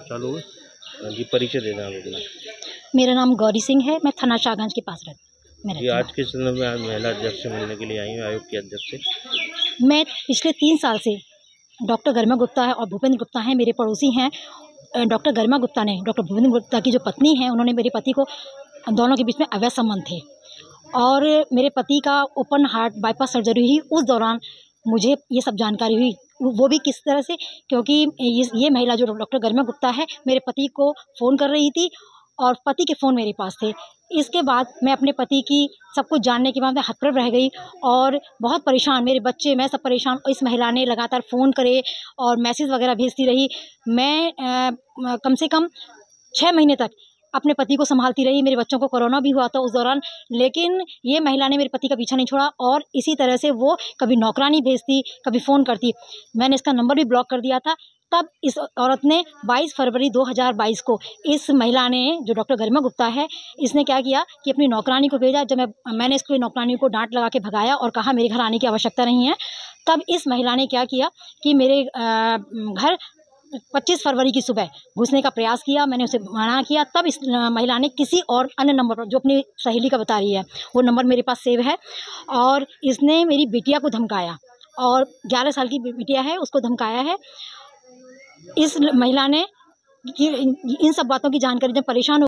चालू है। हाँ जी, परिचय देना आप अपना। मेरा नाम गौरी सिंह है। मैं थाना शाहगंज के पास जी, आज के समय में आप महिला अध्यक्ष से मिलने के लिए आई हूँ, आयोग की अध्यक्ष से। मैं पिछले 3 साल से डॉक्टर गरिमा गुप्ता है और भूपेंद्र गुप्ता हैं, मेरे पड़ोसी हैं। डॉक्टर गरिमा गुप्ता ने डॉक्टर भूपेंद्र गुप्ता की जो पत्नी है, उन्होंने मेरे पति को, दोनों के बीच में अवैध संबंध थे और मेरे पति का ओपन हार्ट बाईपास सर्जरी हुई। उस दौरान मुझे ये सब जानकारी हुई, वो भी किस तरह से, क्योंकि ये महिला जो डॉक्टर गरिमा गुप्ता है, मेरे पति को फ़ोन कर रही थी और पति के फ़ोन मेरे पास थे। इसके बाद मैं अपने पति की सब कुछ जानने के बाद मैं हतप्रभ रह गई और बहुत परेशान, मेरे बच्चे, मैं सब परेशान। इस महिला ने लगातार फ़ोन करे और मैसेज वगैरह भेजती रही। मैं कम से कम 6 महीने तक अपने पति को संभालती रही। मेरे बच्चों को कोरोना भी हुआ था उस दौरान, लेकिन ये महिला ने मेरे पति का पीछा नहीं छोड़ा और इसी तरह से वो कभी नौकरानी भेजती, कभी फ़ोन करती। मैंने इसका नंबर भी ब्लॉक कर दिया था। तब इस औरत ने 22 फरवरी 2022 को, इस महिला ने, जो डॉक्टर गरिमा गुप्ता है, इसने क्या किया कि अपनी नौकरानी को भेजा। जब मैंने इसको नौकरानी को डांट लगा के भगाया और कहा मेरे घर आने की आवश्यकता नहीं है, तब इस महिला ने क्या किया कि मेरे घर 25 फरवरी की सुबह घुसने का प्रयास किया। मैंने उसे मना किया। तब इस महिला ने किसी और अन्य नंबर पर, जो अपनी सहेली का बता रही है, वो नंबर मेरे पास सेव है, और इसने मेरी बिटिया को धमकाया और 11 साल की बिटिया है, उसको धमकाया है। इस महिला ने इन सब बातों की जानकारी जब परेशान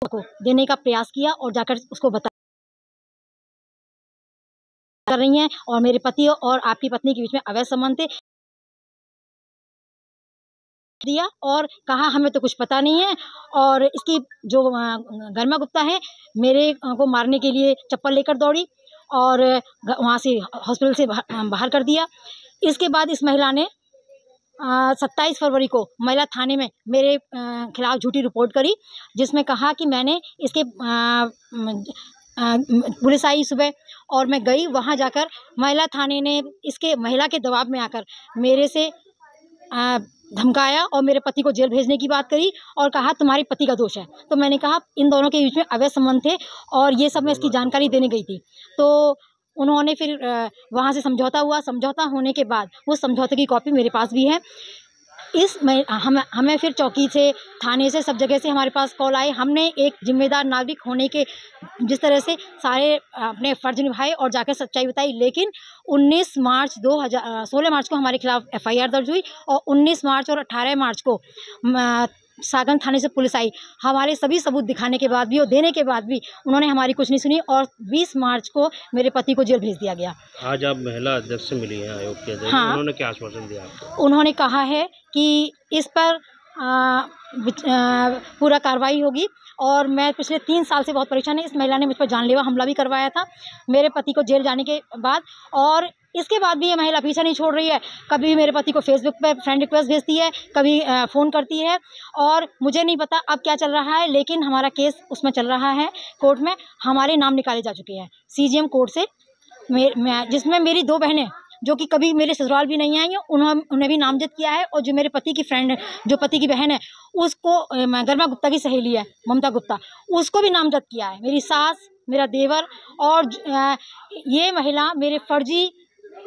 को देने का प्रयास किया और जाकर उसको बता कर रही हैं और मेरे पति और आपकी पत्नी के बीच में अवैध संबंध थे, दिया और कहा हमें तो कुछ पता नहीं है। और इसकी जो गरिमा गुप्ता है, मेरे को मारने के लिए चप्पल लेकर दौड़ी और वहाँ से हॉस्पिटल से बाहर कर दिया। इसके बाद इस महिला ने 27 फरवरी को महिला थाने में मेरे खिलाफ झूठी रिपोर्ट करी, जिसमें कहा कि मैंने इसके पुलिस आई सुबह और मैं गई। वहाँ जाकर महिला थाने ने इसके महिला के दबाव में आकर मेरे से धमकाया और मेरे पति को जेल भेजने की बात करी और कहा तुम्हारे पति का दोष है। तो मैंने कहा इन दोनों के बीच में अवैध संबंध थे और ये सब मैं इसकी जानकारी देने गई थी। तो उन्होंने फिर वहाँ से समझौता हुआ। समझौता होने के बाद उस समझौते की कॉपी मेरे पास भी है। हमें फिर चौकी से, थाने से, सब जगह से हमारे पास कॉल आए। हमने एक जिम्मेदार नागरिक होने के जिस तरह से सारे अपने फ़र्ज निभाए और जाकर सच्चाई बताई, लेकिन 16 मार्च को हमारे खिलाफ FIR दर्ज हुई और 19 मार्च और 18 मार्च को सागंज थाने से पुलिस आई। हमारे सभी सबूत दिखाने के बाद भी और देने के बाद भी उन्होंने हमारी कुछ नहीं सुनी और 20 मार्च को मेरे पति को जेल भेज दिया गया। आज आप महिला अध्यक्ष से मिली हैं, आयोग के अध्यक्ष। हाँ, उन्होंने क्या आश्वासन दिया आपको? उन्होंने कहा है कि इस पर पूरा कार्रवाई होगी और मैं पिछले 3 साल से बहुत परेशान है। इस महिला ने मुझ पर जानलेवा हमला भी करवाया था मेरे पति को जेल जाने के बाद, और इसके बाद भी ये महिला पीछा नहीं छोड़ रही है। कभी मेरे पति को फेसबुक पे फ्रेंड रिक्वेस्ट भेजती है, कभी फ़ोन करती है और मुझे नहीं पता अब क्या चल रहा है, लेकिन हमारा केस उसमें चल रहा है कोर्ट में। हमारे नाम निकाले जा चुके हैं CGM कोर्ट से, जिसमें मेरी 2 बहनें जो कि कभी मेरे ससुराल भी नहीं आई हैं, उन्हें भी नामजद किया है। और जो मेरे पति की फ्रेंड, जो पति की बहन है, उसको, गरिमा गुप्ता की सहेली है ममता गुप्ता, उसको भी नामजद किया है। मेरी सास, मेरा देवर और ये महिला मेरे फर्जी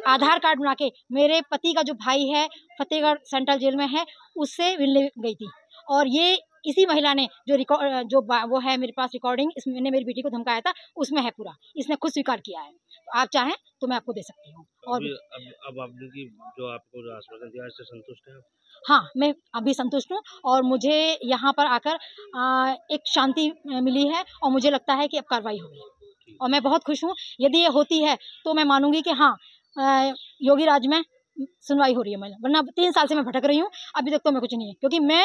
आधार कार्ड बना के मेरे पति का जो भाई है फतेहगढ़ सेंट्रल जेल में है, उससे मिलने गई थी। और ये इसी महिला ने वो है मेरे पास रिकॉर्डिंग, इसने मेरी बेटी को धमकाया था, उसमें है पूरा, इसने खुद स्वीकार किया है। तो आप चाहें तो मैं आपको दे सकती हूँ। और अब आपने जो आपको आश्वासन दिया, इससे संतुष्ट हैं? हाँ, मैं अभी संतुष्ट हूँ और मुझे यहाँ पर आकर एक शांति मिली है और मुझे लगता है कि अब कार्रवाई होगी और मैं बहुत खुश हूँ। यदि ये होती है तो मैं मानूंगी कि हाँ, योगी राज में सुनवाई हो रही है महिला, वरना 3 साल से मैं भटक रही हूँ, अभी तक तो मैं कुछ नहीं है। क्योंकि मैं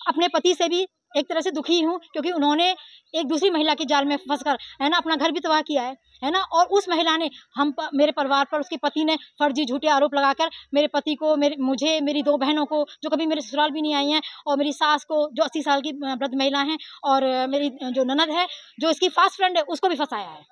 अपने पति से भी एक तरह से दुखी हूँ, क्योंकि उन्होंने एक दूसरी महिला के जाल में फंसकर, है ना, अपना घर भी तबाह किया है ना। और उस महिला ने मेरे परिवार पर, उसके पति ने फर्जी झूठे आरोप लगाकर मेरे पति को, मुझे, मेरी 2 बहनों को, जो कभी मेरे ससुराल भी नहीं आई हैं, और मेरी सास को, जो 80 साल की वृद्ध महिला हैं, और मेरी जो ननद है, जो इसकी फास्ट फ्रेंड है, उसको भी फंसाया है।